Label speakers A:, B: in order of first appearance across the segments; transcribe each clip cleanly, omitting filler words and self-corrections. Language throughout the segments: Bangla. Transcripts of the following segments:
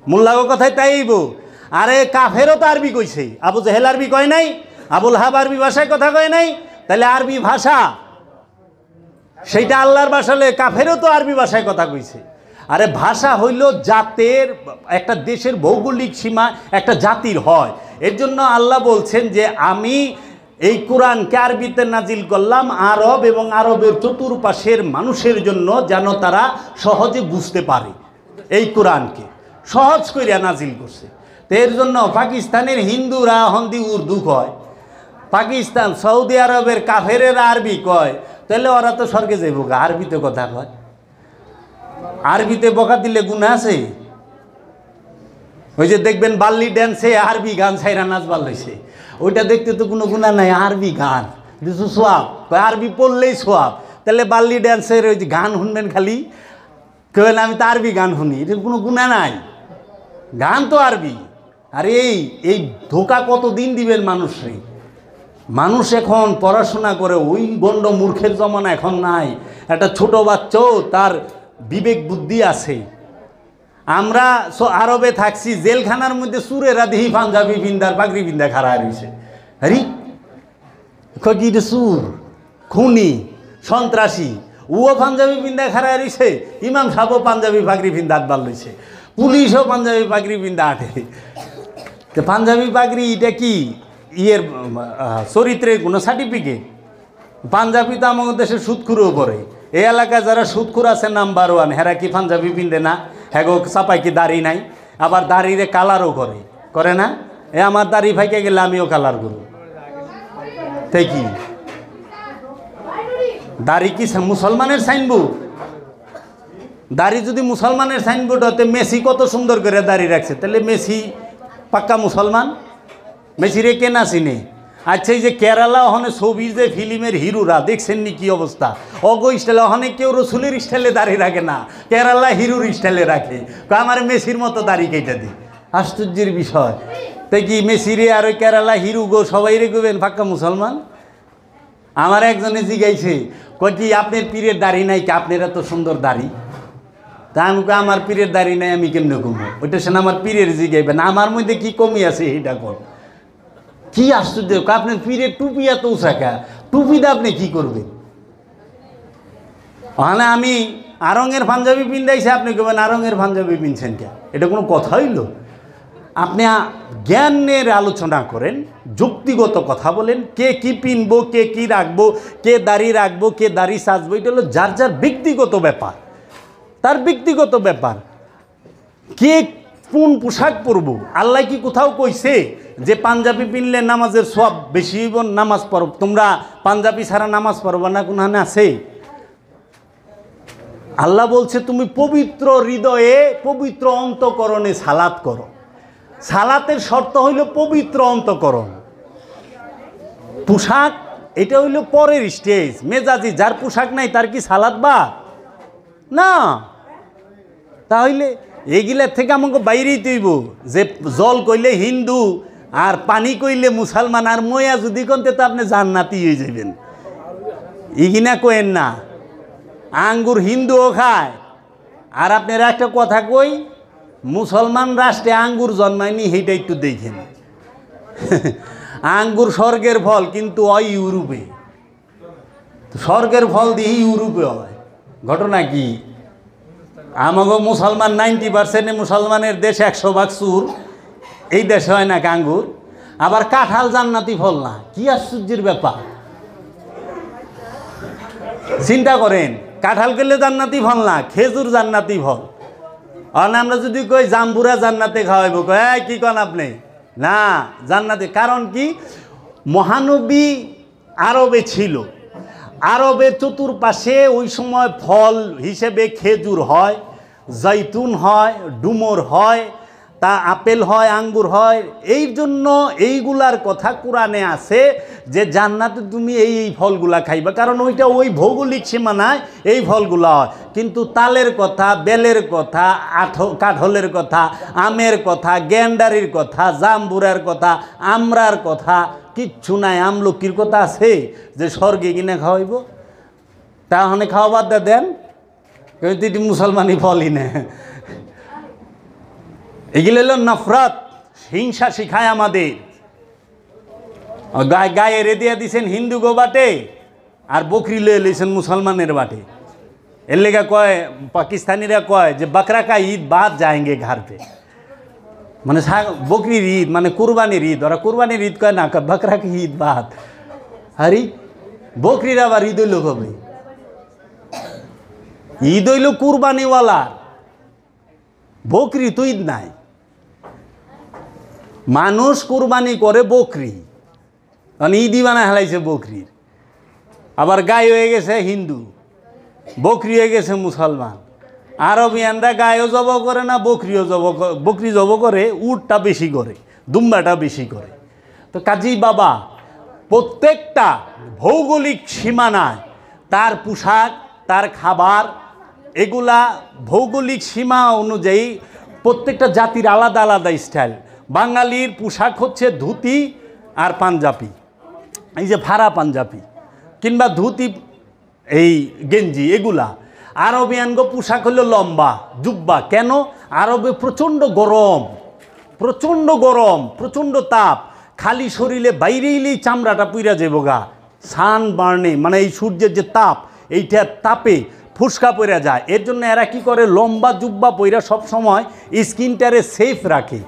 A: মোল্লাগো কথায় তাইব। আরে কাফেরও তো আরবি কইছে, আবু জেহেল আরবি কয় নাই, আবুল হাব আরবি ভাষায় কথা কয় নাই, তাহলে আরবি ভাষা সেইটা আল্লাহর ভাষা হলে কাফেরও তো আরবি ভাষায় কথা কইছে। আরে ভাষা হইল জাতের, একটা দেশের ভৌগোলিক সীমা একটা জাতির হয়। এর জন্য আল্লাহ বলছেন যে আমি এই কোরআনকে আরবিতে নাজিল করলাম আরব এবং আরবের চতুর্পাশের মানুষের জন্য, যেন তারা সহজে বুঝতে পারে। এই কোরআনকে সহজ করিয়া নাজিল করছে। তো এর জন্য পাকিস্তানের হিন্দুরা হন্দি উর্দু কয়, পাকিস্তান সৌদি আরবের কাফেরেরা আরবি কয়, তাহলে ওরা তো স্বর্গে যাইব, আরবিতে কথা কয়। আরবিতে বকা দিলে গুনাহ আছে? ওই যে দেখবেন বাল্লি ড্যান্সে আরবি গান ছাইরা নাচবার লইছে, ওইটা দেখতে তো কোনো গুনাহ নাই, আরবি গান সোয়াব, আরবি পড়লেই সোয়াব। তাহলে বাল্লি ড্যান্সের ওই যে গান শুনবেন খালি, কেন আমি তো আরবি গান শুনি, এটা কোনো গুনাহ নাই, গান তো আরবি। আর এই ধোকা কতদিন দিবেন মানুষরে? মানুষ এখন পড়াশোনা করে, ওই গণ্ড মূর্খের জমানা এখন নাই। একটা ছোট বাচ্চাও তার বিবেক বুদ্ধি আছে। আমরা আরবে থাকছি, জেলখানার মধ্যে সুরেরা দিহি পাঞ্জাবি বিন্দার পাগড়ি বিন্দা খাড়া রয়েছে। আরে কি সুর, খুনি, সন্ত্রাসী, ও পাঞ্জাবি বিন্দা খাড়া রয়েছে, ইমাম সাহেবও পাঞ্জাবি পাগড়ি বিন্দা আটবার লইছে, পুলিশও পাঞ্জাবি পাগড়ি বিন্দা আটে। তো পাঞ্জাবি পাগড়ি এটা কি ইয়ের চরিত্রের কোনো সার্টিফিকেট? পাঞ্জাবি তো আমাদের দেশে সুদখুরও পড়ে। এই এলাকায় যারা সুদখুর আছে নাম্বার 1, হেরা কি পাঞ্জাবি পিনবে না? হ্যাগো চাপাই কি দাড়ি নাই? আবার দাড়িরে কালারও করে না? এ আমার দাড়ি ফাইকে গেলে আমিও কালার করব, তাই কি দাড়ি কি মুসলমানের সাইনবোর্ড? দাড়ি যদি মুসলমানের সাইনবোর্ড হতে, মেসি কত সুন্দর করে দাড়ি রাখছে, তাহলে মেসি পাক্কা মুসলমান? মেসিরে কেনা চিনে? আচ্ছা, এই যে কেরালা ওখানে ছবির যে ফিল্মের হিরোরা দেখছেন নি কি অবস্থা? অগো স্টাইলে ওখানে কেউ রসুলের স্টাইলে দাড়ি রাখে না, কেরালা হিরোর স্টাইলে রাখে। আমার মেসির মতো দাড়ি কেটে দিই, আশ্চর্যের বিষয়। তাই কি মেসিরে আর ওই কেরালা হিরো গো সবাই রেখবেন পাক্কা মুসলমান? আমার একজনে জিগাইছে, কয় কি আপনার পীরের দাড়ি নাই কি? আপনার এত সুন্দর দাড়ি। তা আমি আমার পীরের দাড়ি নাই, আমি কেমনে কমবো? ওইটা সে আমার পীরের জিগাইবেন, আমার মধ্যে কি কমি আছে এটা কর। কি আশ্চর্য, আপনার পীরের টুপি এত উঁচাকা, টুপিটা আপনি কি করবেন? ওখানে আমি আরঙের পাঞ্জাবি পিন্দাইছি, আপনি কেবেন আরঙের পাঞ্জাবি পিনছেন কে? এটা কোনো কথা হইল? আপনি জ্ঞানের আলোচনা করেন, যুক্তিগত কথা বলেন, কে কি পিনবো, কে কি রাখবো, কে দাড়ি রাখবো, কে দাড়ি সাজবো, এটা হলো যার যার ব্যক্তিগত ব্যাপার, তার ব্যক্তিগত ব্যাপার। কে কোন পোশাক পরবো? আল্লাহ কি কোথাও কইছে যে পাঞ্জাবি পিনলে নামাজের সওয়াব বেশি হইব, নামাজ পড়ব, তোমরা পাঞ্জাবি ছাড়া নামাজ পড়বা না? কোনখানে আছে? আল্লাহ বলছে তুমি পবিত্র হৃদয়ে, পবিত্র অন্তঃকরণে সালাত করো। সালাতের শর্ত হইল পবিত্র অন্তঃকরণ। পোশাক এটা হইল পরের স্টেজ, মেজাজি। যার পোশাক নাই তার কি সালাত বা না? তাহলে এইগুলার থেকে আমাকে বাইরেই তৈব যে জল কইলে হিন্দু আর পানি কইলে মুসলমান, আর ময়া যদি কনতে তো আপনি জান্নাতি হয়ে যাবেন। ইগিনা কোয়েন না, আঙ্গুর হিন্দুও খায়। আর আপনারা একটা কথা কই, মুসলমান রাষ্ট্রে আঙ্গুর জন্মায়নি, সেইটা একটু দেখেন। আঙ্গুর স্বর্গের ফল, কিন্তু ওই ইউরোপে, স্বর্গের ফল দিয়ে ইউরোপে হয়। ঘটনা কি? আমাকে মুসলমান 90% মুসলমানের দেশ, 100% সুর। এই দেশে হয় না আঙ্গুর। আবার কাঁঠাল জান্নাতি ফল না? কি আশ্চর্যের ব্যাপার! চিন্তা করেন, কাঁঠাল খেলে জান্নাতি ফল না, খেজুর জান্নাতি ফল। আর আমরা যদি কই জাম্বুরা জান্নাতে খাওয়াইব, কয় কি কন আপনি? না, জান্নাতে। কারণ কি? মহানবী আরবে ছিল, আরবের চতুর্পাশে ওই সময় ফল হিসেবে খেজুর হয়, জৈতুন হয়, ডুমুর হয়, তা আপেল হয়, আঙ্গুর হয়। এই জন্য এইগুলার কথা কোরআনে আছে যে জান্নাতে তুমি এই ফলগুলা খাইবা, কারণ ওইটা ওই ভৌগোলিক সীমানায় এই ফলগুলা হয়। কিন্তু তালের কথা, বেলের কথা, কাঠলের কথা, আমের কথা, গ্যান্ডারির কথা, জাম্বুরার কথা, আমরার কথা কিচ্ছু নাই। আমলকির কথা আছে যে স্বর্গে কিনে খাওয়াইব? তাহলে খাওয়া বাদ দেন, কিন্তু এটি মুসলমানি ফলই না। এগুলো হলো নফরত, হিংসা শিখায় আমাদের। গায়ে রেদিয়া দিছেন হিন্দু গো বাটে, আর বকরি লয়ে লইছেন মুসলমানের বাটে। এর লেগে কয় পাকিস্তানিরা কয় যে বকরা কা ঈদ বাদ যাएंगे घर पे, মানে বকরির ঈদ মানে কুরবানির ঈদ। ওরা কুরবানির ঈদ কয় না, বকরা কি ঈদ বাদ। আরে বকরির আবার ঈদ হইল কবে? ঈদ হইল কুরবানিওয়ালা, বকরি তো ঈদ নাই। মানুষ কুরবানি করে বকরি, কারণ ঈদই বানায় হেলাইছে বকরির। আবার গায়ে হয়ে গেছে হিন্দু, বকরি হয়ে গেছে মুসলমান। আরবিয়ানরা গায়েও জব করে না, বকরিও বকরি জব করে, উটটা বেশি করে, দুম্বাটা বেশি করে। তো কাজী বাবা প্রত্যেকটা ভৌগোলিক সীমানায় তার পোশাক, তার খাবার, এগুলা ভৌগোলিক সীমা অনুযায়ী প্রত্যেকটা জাতির আলাদা আলাদা স্টাইল। বাঙালির পোশাক হচ্ছে ধুতি আর পাঞ্জাবি, এই যে ফাড়া পাঞ্জাবি কিংবা ধুতি, এই গেঞ্জি, এগুলা। আরবিয়ানগো পোশাক হলো লম্বা জুব্বা। কেন? আরবে প্রচণ্ড গরম, প্রচণ্ড গরম, প্রচণ্ড তাপ। খালি শরীরে বাইরে এলেই চামড়াটা পুইরা যাবো গা, সান বার্নে, মানে এই সূর্যের যে তাপ, এইটা তাপে ফুসকা পইরা যায়। এর জন্য এরা কি করে, লম্বা জুব্বা পইরা সবসময় স্কিনটারে সেফ রাখে,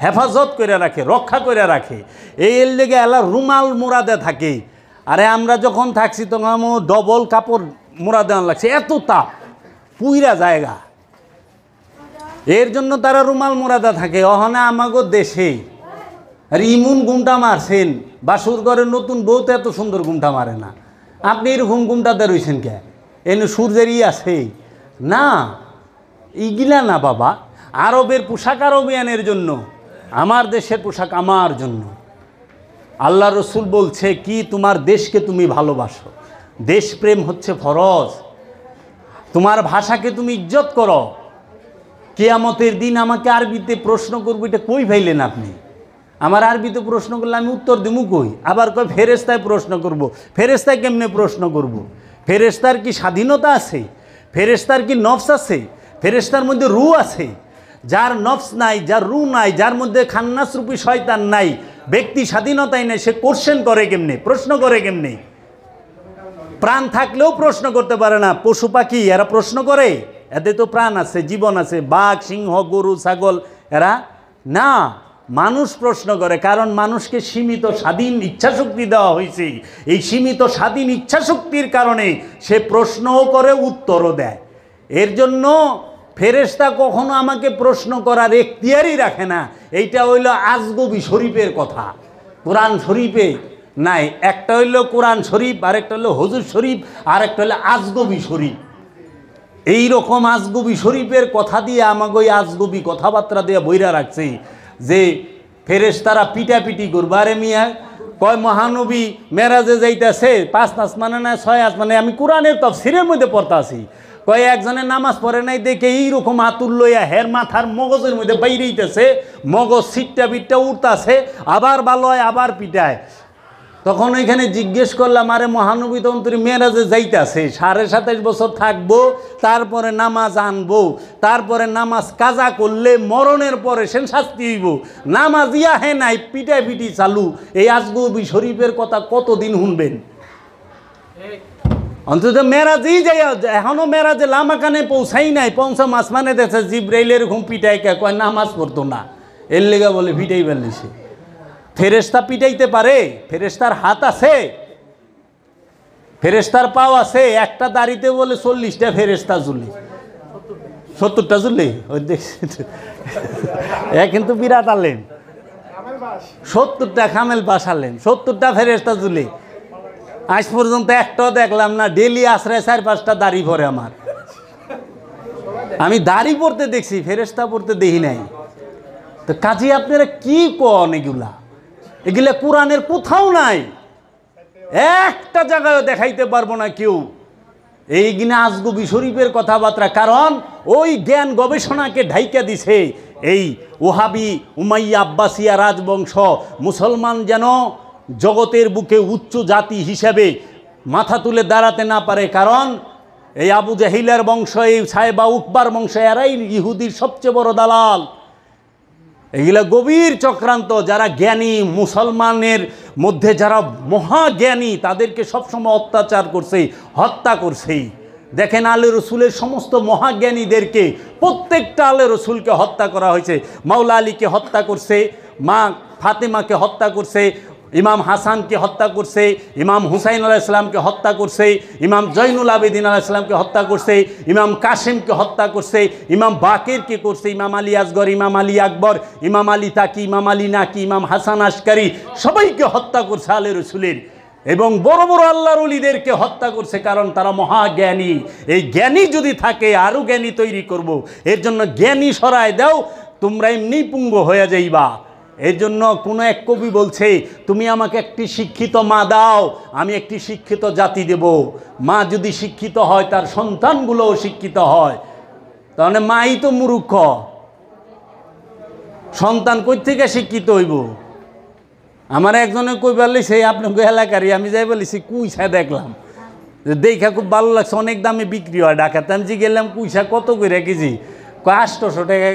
A: হেফাজত করে রাখে, রক্ষা করে রাখে। এর লেগে এলা রুমাল মোড়াদে থাকে। আরে আমরা যখন থাকছি তখন ডবল কাপড় মোড়া দেওয়া লাগছে, এত তাপ পুইরা জায়গা। এর জন্য তারা রুমাল মোড়াদা থাকে। অহনে আমাগো দেশে আর ইমুন গুমটা মারছেন, বাসুর ঘরের নতুন বউ তো এত সুন্দর গুমটা মারে না। আপনি এরকম গুমটাতে রয়েছেন কে? এনে সূর্যের আছে না, ইগিলা না বাবা। আরবের পোশাক আরবিয়ানের জন্য, আমার দেশের পোশাক আমার জন্য। আল্লাহ রসুল বলছে কি, তোমার দেশকে তুমি ভালোবাসো, দেশপ্রেম হচ্ছে ফরজ। তোমার ভাষাকে তুমি ইজ্জত করো। কিয়ামতের দিন আমাকে আরবিতে প্রশ্ন করবো, এটা কই ভাইলেন আপনি? আমার আরবিতে প্রশ্ন করলে আমি উত্তর দিমু কই? আবার কই ফেরেশতায় প্রশ্ন করব। ফেরেশতায় কেমনে প্রশ্ন করব? ফেরেশতার কি স্বাধীনতা আছে? ফেরেশতার কি নফস আছে? ফেরেশতার মধ্যে রু আছে? যার নফস নাই, যার রু নাই, যার মধ্যে খান্নাসরূপী শয়তান নাই, ব্যক্তি স্বাধীনতাই নাই, সে কোশ্চেন করে কেমনে, প্রশ্ন করে কেমনে? প্রাণ থাকলেও প্রশ্ন করতে পারে না। পশু পাখি এরা প্রশ্ন করে? এদের তো প্রাণ আছে, জীবন আছে। বাঘ, সিংহ, গরু, ছাগল এরা না। মানুষ প্রশ্ন করে, কারণ মানুষকে সীমিত স্বাধীন ইচ্ছাশক্তি দেওয়া হয়েছে। এই সীমিত স্বাধীন ইচ্ছাশক্তির কারণে সে প্রশ্নও করে, উত্তরও দেয়। এর জন্য ফেরেশতা কখনো আমাকে প্রশ্ন করার এখতিয়ারই রাখে না। এইটা হইল আজগবি শরীফের কথা, কোরআন শরীফে নাই। একটা হইল কোরআন শরীফ, আরেকটা হইল হুজুর শরীফ, আরেকটা হইল আজগবি শরীফ। এই রকম আজগবি শরীফের কথা দিয়ে আমাকে ওই আজগবি কথাবার্তা দিয়ে বইরা রাখছে যে ফেরেশতারা পিটাপিটি করবে। আরে মিয়া কয় মহানবী মেরাজে যাইতেছে, 5 আসমানে না 6 আসমানে। আমি কোরআনের তাফসীরের মধ্যে পড়তে আছি। কয় একজনের নামাজ পড়ে নাই দেখে এইরকম আতুর লইয়া হের মাথার মগজের মধ্যে বাইরেইতেছে, মগজ সিটটা বিটটা উঠতেছে, আবার ভালো হয় আবার পিটায়। তখন ওইখানে জিজ্ঞেস করলাম, আরে মহানবী তখন তুই মেরাজে যাইতেছে, 27.5 বছর থাকবো, তারপরে নামাজ আনবো, তারপরে নামাজ কাজা করলে মরণের পরে সে শাস্তি হইব, নামাজ ইয়া হে নাই, পিটাই পিটি চালু। এই আজগবি শরীফের কথা কতদিন শুনবেন? অন্তত মেরাজেই যাই, এখনো মেরাজে লামাকানে পৌঁছাই নাই, 5ম আসমানে দেখে জিব্রাইল এরকম পিটাই কে কয় নামাজ পড়তো না, এর লেগা বলে পিটাই ফেলছে। ফেরেশতা পিটাইতে পারে? ফেরেশতার হাত আছে, ফেরেশতার পাও আছে। একটা দাড়িতে বলে 40টা ফেরেশতা ঝুলে, 70টা ঝুলে। ওই দেখছি কিন্তু বিরাট আলেন, 70টা খামেল বাস আলেন, 70টা ফেরেশতা ঝুলে। আজ পর্যন্ত একটাও দেখলাম না। ডেলি আশ্রয় 4-5টা দাড়ি পরে আমার। আমি দাড়ি পড়তে দেখছি, ফেরেশতা পড়তে দেখি নাই। তো কাজী আপনারা কি কন? এগুলা কোরআনের কোথাও নাই, একটা জায়গায় দেখাইতে পারবো না কেউ। এই কিনা আজগবি শরীফের কথাবার্তা। কারণ ওই জ্ঞান গবেষণাকে ঢাইকা দিছে এই ওহাবি উমাইয়া আব্বাসিয়া রাজবংশ। মুসলমান যেন জগতের বুকে উচ্চ জাতি হিসেবে মাথা তুলে দাঁড়াতে না পারে। কারণ এই আবু জাহিলের বংশ, এই সাহেবা উকবার বংশ, এরাই ইহুদির সবচেয়ে বড় দালাল। এগুলা গভীর চক্রান্ত। যারা জ্ঞানী মুসলমানের মধ্যে যারা মহাজ্ঞানী তাদেরকে সবসময় অত্যাচার করছে, হত্যা করছে। দেখেন আলে রসুলের সমস্ত মহাজ্ঞানীদেরকে প্রত্যেকটা আলে রসুলকে হত্যা করা হয়েছে। মাওলা আলীকে হত্যা করছে, মা ফাতেমাকে হত্যা করছে, ইমাম হাসানকে হত্যা করছে, ইমাম হুসাইন আলাইহিস সালামকে হত্যা করছে, ইমাম জৈনুল আবেদিন আলাইহিস সালামকে হত্যা করছে, ইমাম কাসিমকে হত্যা করছে, ইমাম বাকেরকে করছে, ইমাম আলী আসগর, ইমাম আলী আকবর, ইমাম আলী তাকি, ইমাম আলী নাকি, ইমাম হাসান আশকারি, সবাইকে হত্যা করছে আলে রসুলের। এবং বড় বড় আল্লাহর ওলিদেরকে হত্যা করছে, কারণ তারা মহাজ্ঞানী। এই জ্ঞানী যদি থাকে আরও জ্ঞানী তৈরি করব। এর জন্য জ্ঞানী সরায় দাও, তোমরা এমনি পুঙ্গ হয়ে যাইবা। এর জন্য কোনো এক কবি বলছে, তুমি আমাকে একটি শিক্ষিত মা দাও, আমি একটি শিক্ষিত জাতি দেব। মা যদি শিক্ষিত হয় তার সন্তানগুলোও শিক্ষিত হয়, তাহলে মাই তো মূর্খ, সন্তান কই থেকে শিক্ষিত হইব? আমার একজনে কই বললি সেই আপনাকে এলাকারই, আমি যাই বলেছি কুইসা দেখলাম, দেখা খুব ভালো লাগছে, অনেক দামে বিক্রি হয় ঢাকাতে। আমি যে গেলাম কুইসা কত করে কেজি? 800 টাকা,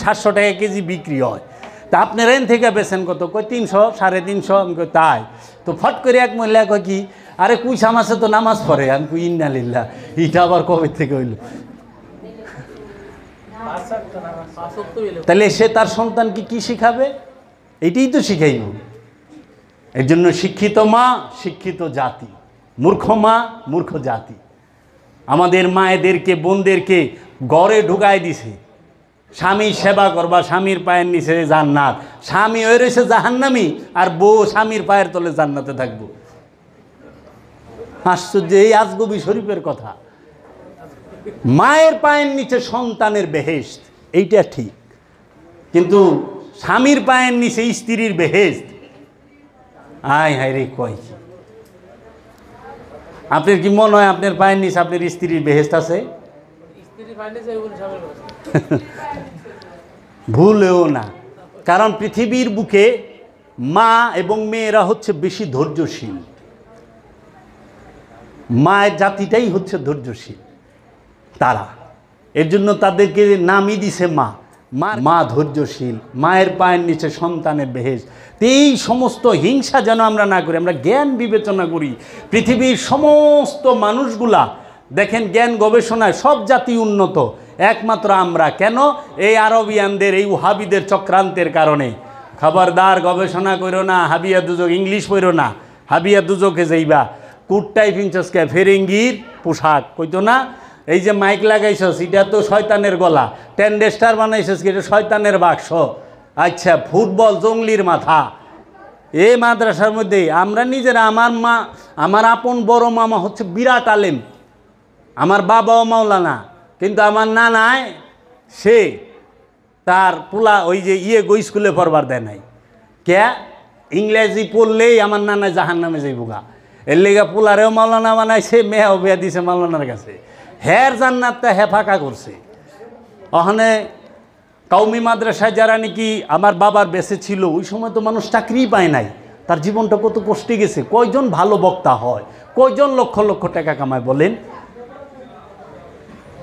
A: 700 টাকা কেজি বিক্রি হয়। তা আপনার এন থেকে বেছেন কত? কই 300, 350। আমি কই তাই? তো ফট করে এক মহিলা কয় কি, আরে কুইসা মাছে তো নামাজ পড়ে। আমি কই ইন্নালিল্লাহ, এটা আবার কবে থেকে হইল? তাহলে সে তার সন্তানকে কি শিখাবে? এটাই তো শিখাইব। এর জন্য শিক্ষিত মা শিক্ষিত জাতি, মূর্খ মা মূর্খ জাতি। আমাদের মায়েদেরকে বোনদেরকে ঘরে ঢুকায় দিছে, স্বামী সেবা করবা, স্বামীর পায়ের নিচে জান্নাত। স্বামী হয়ে রয়েছে জাহান্নামী, আর বউ স্বামীর পায়ের তলে জান্নাতে থাকবো। আশ্চর্য, এই আজগবি শরীফের কথা। মায়ের পায়ের নিচে সন্তানের বেহেশত, এইটা ঠিক, কিন্তু স্বামীর পায়ের নিচে স্ত্রীর বেহেশত, আয় হায় রে কয় কি? আপনার কি মনে হয় আপনার পায়ের নিচে আপনার স্ত্রীর বেহেশত আছে? ভুলেও না। কারণ পৃথিবীর বুকে মা এবং মেয়েরা হচ্ছে বেশি ধৈর্যশীল। মায়ের জাতিটাই হচ্ছে ধৈর্যশীল তারা, এর জন্য তাদেরকে নামই দিছে মা। মা ধৈর্যশীল, মায়ের পায়ের নিচে সন্তানের বেহেশত। এই সমস্ত হিংসা যেন আমরা না করি, আমরা জ্ঞান বিবেচনা করি। পৃথিবীর সমস্ত মানুষগুলা দেখেন জ্ঞান গবেষণায় সব জাতি উন্নত, একমাত্র আমরা কেন? এই আরবিয়ানদের, এই ওহাবিদের চক্রান্তের কারণে। খবরদার গবেষণা করো না, হাবিয়া দুজক ইংলিশ পড়ো না, হাবিয়া দুজকে যাইবা। কুটটাই ফিংচসকে ফেরেঙ্গির পোশাক কইতো না? এই যে মাইক লাগাইছস এটা তো শয়তানের গলা, টেন্ডেস্টার বানাইছস এটা শয়তানের বাক্স। আচ্ছা, ফুটবল জঙ্গলির মাথা। এই মাদ্রাসার মধ্যে আমরা নিজেরা, আমার মা, আমার আপন বড় মামা হচ্ছে বিরাট আলেম, আমার বাবাও মাওলানা, কিন্তু আমার নানায় সে তার পোলা ওই যে গো স্কুলে পড়বার দেয় নাই। কে? ইংরেজি পড়লেই আমার নানা জাহান নামে যাইব গা। এর লেগে পোলারেও মাওলানা বানাইছে, মেয়েও বিয়া দিছে মাওলানার কাছে। হের জান্নাতটা হে ফাঁকা করছে। ওখানে কওমি মাদ্রাসায় যারা নাকি আমার বাবার বেঁচে ছিল, ওই সময় তো মানুষ চাকরিই পায় নাই। তার জীবনটা কত কষ্টে গেছে। কয়জন ভালো বক্তা হয়, কয়জন লক্ষ লক্ষ টাকা কামায় বলেন?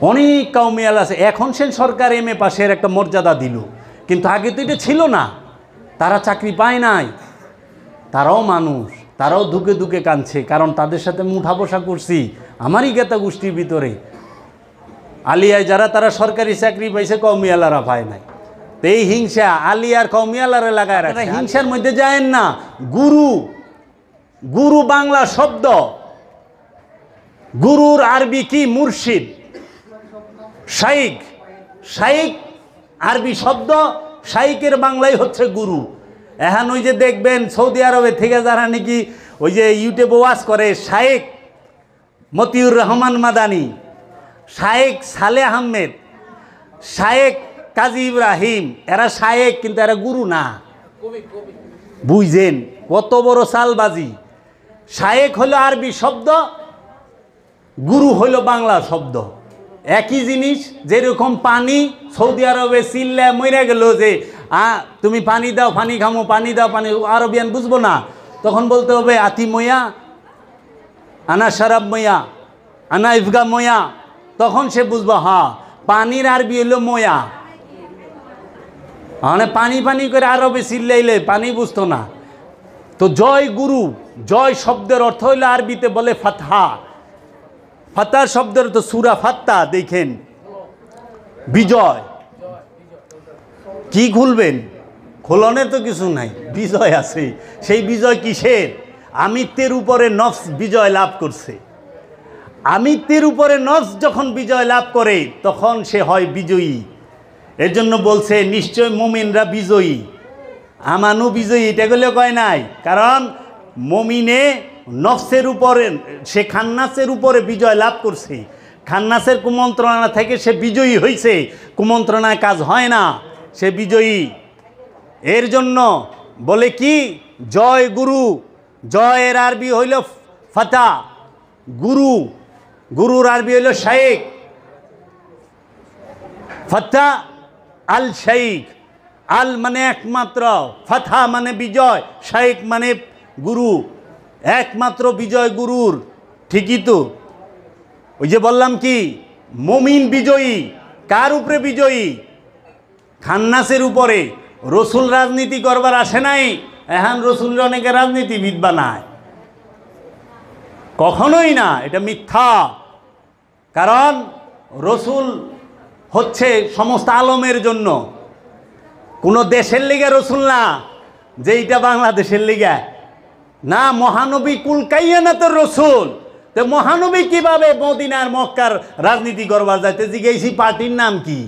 A: অনেক কওমিয়াল আছে। এখন সেন সরকার MA পাশের একটা মর্যাদা দিল, কিন্তু আগে তো এটা ছিল না। তারা চাকরি পায় নাই, তারাও মানুষ, তারাও ধুকে ধুকে কাঁদছে, কারণ তাদের সাথে মুঠা বসা করছি আমারই গেতা গোষ্ঠীর ভিতরে। আলিয়ায় যারা তারা সরকারি চাকরি পাইছে, কওমিয়ালারা পায় নাই। তো এই হিংসা আলিয়ার কওমিয়ালারে লাগায় রাখে। হিংসার মধ্যে যায়েন না। গুরু, গুরু বাংলা শব্দ, গুরুর আরবি কি? মুর্শিদ। শাইখ, শাইখ আরবি শব্দ, শাইখের বাংলাই হচ্ছে গুরু। এখন ওই যে দেখবেন সৌদি আরবে থেকে যারা নাকি ওই যে ইউটিউবে ওয়াজ করে, শাইখ মতিউর রহমান মাদানি, শাইখ সালেহ আহমেদ, শাইখ কাজী ইব্রাহিম, এরা শাইখ কিন্তু এরা গুরু না। বুঝছেন কত বড় চালবাজি? শাইখ হলো আরবি শব্দ, গুরু হলো বাংলা শব্দ, একই জিনিস। যেরকম পানি, সৌদি আরবে চিল্লা মরে গেল যে তুমি পানি দাও, পানি খামো, পানি দাও, পানি। আরবিয়ান বুঝবো না, তখন বলতে হবে আতি ময়া, আনা শারাব ময়া, আনা ইফগা ময়া। তখন সে বুঝবো হ্যাঁ পানির আরবি হলো ময়া। মানে পানি পানি করে আরবে চিল্লাইলে পানি বুঝতো না। তো জয় গুরু, জয় শব্দের অর্থ হইলে আরবিতে বলে ফাতহা। ফাতহা শব্দের তো সূরা ফাত্তা, দেখেন বিজয়। কি খুলবেন? খোলনের তো কিছু নাই, বিজয় আছে। সেই বিজয় কিসের? আমিত্বের উপরে নফস বিজয় লাভ করছে। আমিত্বের উপরে নফস যখন বিজয় লাভ করে তখন সে হয় বিজয়ী। এর জন্য বলছে নিশ্চয় মুমিনরা বিজয়ী। আমানু বিজয়ী, এটা গুলো কয় নাই, কারণ মুমিনে নফসের উপরে, সে খান্নাসের উপরে বিজয় লাভ করছে। খান্নাসের কুমন্ত্রণা থেকে সে বিজয়ী হয়েছে, কুমন্ত্রণায় কাজ হয় না, সে বিজয়ী। এর জন্য বলে কি জয় গুরু, জয়ের আরবি হইল ফাতা, গুরু, গুরুর আরবি হইল শাইখ। ফাতা আল শাইখ, আল মানে একমাত্র, ফাথা মানে বিজয়, শাইখ মানে গুরু, একমাত্র বিজয় গুরুর। ঠিকই তো, ওই যে বললাম কি মুমিন বিজয়ী। কার উপরে বিজয়ী? খান্নাসের উপরে। রসুল রাজনীতি করবার আসে নাই, এখন রসুল অনেকে রাজনীতিবিদ বানায়, কখনোই না, এটা মিথ্যা। কারণ রসুল হচ্ছে সমস্ত আলমের জন্য, কোনো দেশের লিগে রসুল না যে এইটা বাংলাদেশের লিগে না। মহানবী কুল কাইয়ানাতের রসুল। তো মহানবী কিভাবে মদিনার মক্কার রাজনীতি করবার যাইতে? জিজ্ঞেসি পার্টির নাম কি?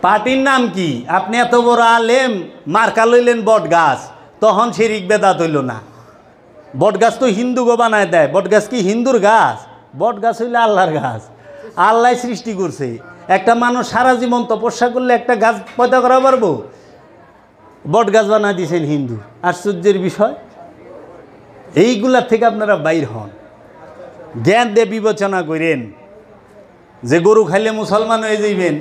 A: পার্টির নাম কি? আপনি এত বড় আলেম, মার্কা লইলেন বট গাছ, তখন শিরিক বেদাত হইল না? বট গাছ তো হিন্দু গো বানায় দেয়। বট গাছ কি হিন্দুর গাছ? বট গাছ হইলে আল্লাহর গাছ, আল্লাহ সৃষ্টি করছে। একটা মানুষ সারা জীবন তপস্যা করলে একটা গাছ পয়দা করা পারবো? বট গাছ বানায় দিয়েছেন হিন্দু। আশ্চর্যের বিষয়। এইগুলার থেকে আপনারা বাইর হন, জ্ঞান দিয়ে বিবেচনা করেন। যে গরু খাইলে মুসলমান হয়ে যাইবেন,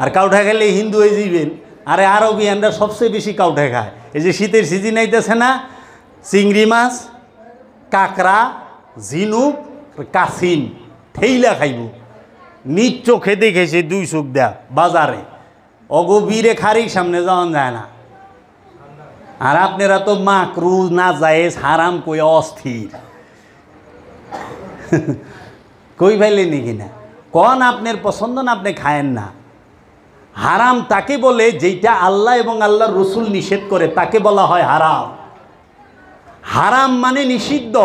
A: আর কাউঠা খাইলে হিন্দু হয়ে যাইবেন। আরে আরবিয়ানরা সবচেয়ে বেশি কাউঠা খায়। এই যে শীতের সিজন আইতেছে না, চিংড়ি মাছ, কাঁকড়া, ঝিনুক, কাসিম ঠেইলা খাইব। নিজ চোখে দেখেছে, দুই চোখ দেয়া বাজারে, অগভীরে খারির সামনে যাওয়া যায় না। আর আপনারা তো মাকরু না যায় হারাম কই অস্থির কই ফেলে নাকি না? কন আপনার পছন্দ না, আপনি খায়েন না। হারাম তাকে বলে যেটা আল্লাহ এবং আল্লাহর রসুল নিষেধ করে, তাকে বলা হয় হারাম। হারাম মানে নিষিদ্ধ।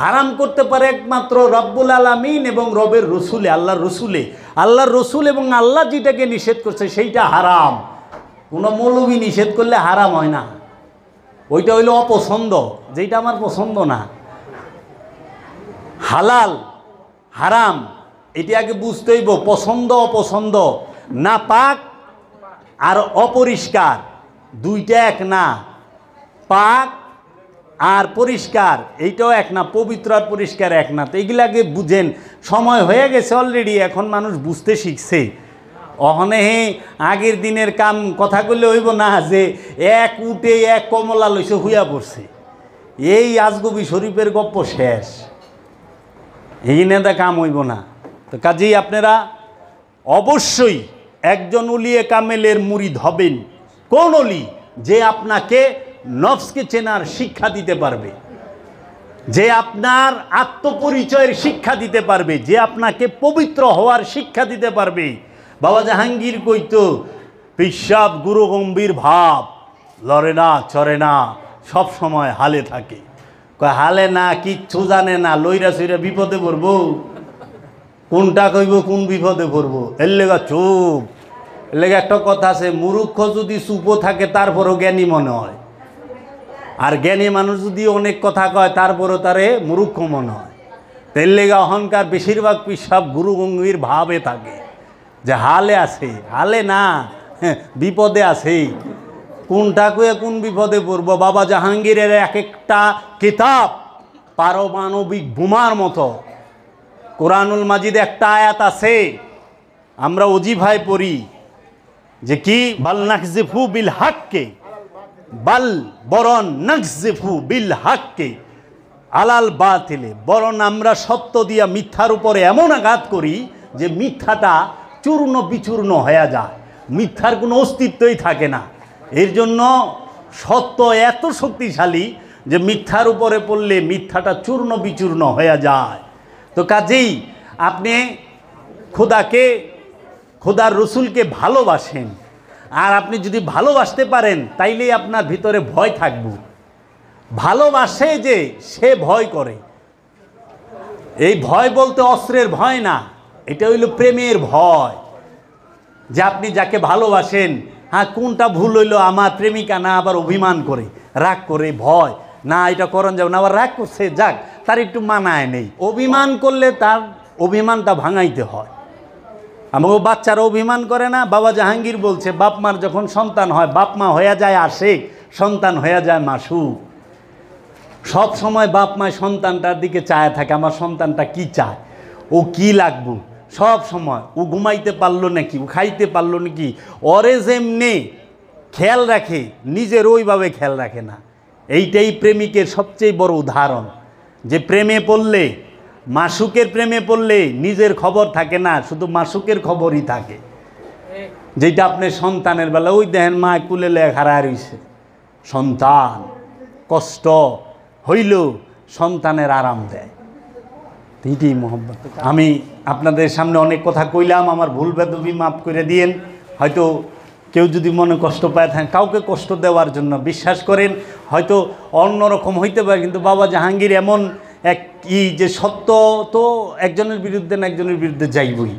A: হারাম করতে পারে একমাত্র রব্বুল আলামিন এবং রবের রসুলে, আল্লাহর রসুলে। আল্লাহর রসুল এবং আল্লাহ যেটাকে নিষেধ করছে সেইটা হারাম। কোনো মৌলবী নিষেধ করলে হারাম হয় না, ওইটা হইল অপছন্দ, যেটা আমার পছন্দ না। হালাল হারাম এটি আগে বুঝতে হইব। পছন্দ অপছন্দ, না পাক আর অপরিষ্কার দুইটা এক না। পাক আর পরিষ্কার এইটাও এক না, পবিত্র আর পরিষ্কার এক না। তো এইগুলাকে বুঝেন, সময় হয়ে গেছে অলরেডি, এখন মানুষ বুঝতে শিখছে। অহনে আগের দিনের কাম কথা করলে হইব না যে এক উঠে এক কমলা লইছে হুইয়া পড়ছে। এই আজগবি শরীফের গপ্প শেষ, এই নেতা কাম হইব না। তো কাজেই আপনারা অবশ্যই একজন উলিয়ে কামেলের মুরিদ হবেন। কোন অলি? যে আপনাকে নফসকে চেনার শিক্ষা দিতে পারবে, যে আপনার আত্মপরিচয়ের শিক্ষা দিতে পারবে, যে আপনাকে পবিত্র হওয়ার শিক্ষা দিতে পারবে। বাবা জাহাঙ্গীর কইতো, পিসাব গুরু গম্ভীর ভাব, লড়ে না চড়ে না, সব সময় হালে থাকে। কয় হালে না, কিচ্ছু জানে না, লইরা সইরা বিপদে পড়বো। কোনটা কইব কোন বিপদে পড়বো? এর লেগা চুপ। এর লেগে একটা কথা আছে, মূর্খ যদি চুপও থাকে তারপরও জ্ঞানী মনে হয়, আর জ্ঞানী মানুষ যদি অনেক কথা কয় তারপরও তারে মূর্খ মনে হয়। এর লেগে অহংকার বেশিরভাগ পিসাব গুরু গম্ভীর ভাবে থাকে, যে হালে আছে, হালে না, বিপদে আছে। কোনটা কয়ে কোন বিপদে পড়বো? বাবা জাহাঙ্গীরের এক একটা কিতাব পারমাণবিক বোমার মতো। কোরআনুল মাজিদ একটা আয়াত আছে, আমরা ওজিফায় পড়ি যে কি, বাল নাকজিফু বিল হাক্কে, বাল বরণ নাকজিফু বিল হাক্কে আলাল বাতিলে, বরণ আমরা সত্য দিয়া মিথ্যার উপরে এমন আঘাত করি যে মিথ্যাটা চূর্ণ বিচূর্ণ হয়ে যায়। মিথ্যার কোনো অস্তিত্বই থাকে না। এর জন্য সত্য এত শক্তিশালী যে মিথ্যার উপরে পড়লে মিথ্যাটা চূর্ণ বিচূর্ণ হয়ে যায়। তো কাজেই আপনি খোদার রসুলকে ভালোবাসেন, আর আপনি যদি ভালোবাসতে পারেন তাইলেই আপনার ভিতরে ভয় থাকবে। ভালোবাসে যে সে ভয় করে, এই ভয় বলতে অস্ত্রের ভয় না, এটা হইল প্রেমের ভয়। যে আপনি যাকে ভালোবাসেন, হ্যাঁ কোনটা ভুল হইলো, আমার প্রেমিকা না আবার অভিমান করে রাগ করে, ভয় না এটা করণ যাবে না, আবার রাগ করছে যাক তার একটু মানায় নেই। অভিমান করলে তার অভিমানটা ভাঙাইতে হয়। আমাকে বাচ্চারা অভিমান করে না? বাবা জাহাঙ্গীর বলছে বাপ মার যখন সন্তান হয়, বাপ মা হয়ে যায় আশেক, সন্তান হয়ে যায় মাসুক। সব সময় বাপ মায় সন্তানটার দিকে চায় থাকে, আমার সন্তানটা কি চায়, ও কি লাগবো, সব সময় ও ঘুমাইতে পারলো নাকি, ও খাইতে পারলো নাকি, ওরে যেমনি খেয়াল রাখে নিজের ওইভাবে খেয়াল রাখে না। এইটাই প্রেমিকের সবচেয়ে বড় উদাহরণ, যে প্রেমে পড়লে, মাসুকের প্রেমে পড়লে নিজের খবর থাকে না, শুধু মাসুকের খবরই থাকে। যেটা আপনি সন্তানের বেলা ওই দেখেন মা কুলে লেখারা রইছে, সন্তান কষ্ট হইল সন্তানের আরাম দেয়, এইটাই মোহব্বত। আমি আপনাদের সামনে অনেক কথা কইলাম, আমার ভুল বেদবি মাফ করে দিয়েন। হয়তো কেউ যদি মনে কষ্ট পায় থাকেন, কাউকে কষ্ট দেওয়ার জন্য বিশ্বাস করেন হয়তো অন্যরকম হইতে পারে, কিন্তু বাবা জাহাঙ্গীর এমন এক যে সত্য তো একজনের বিরুদ্ধে না একজনের বিরুদ্ধে যাইবই।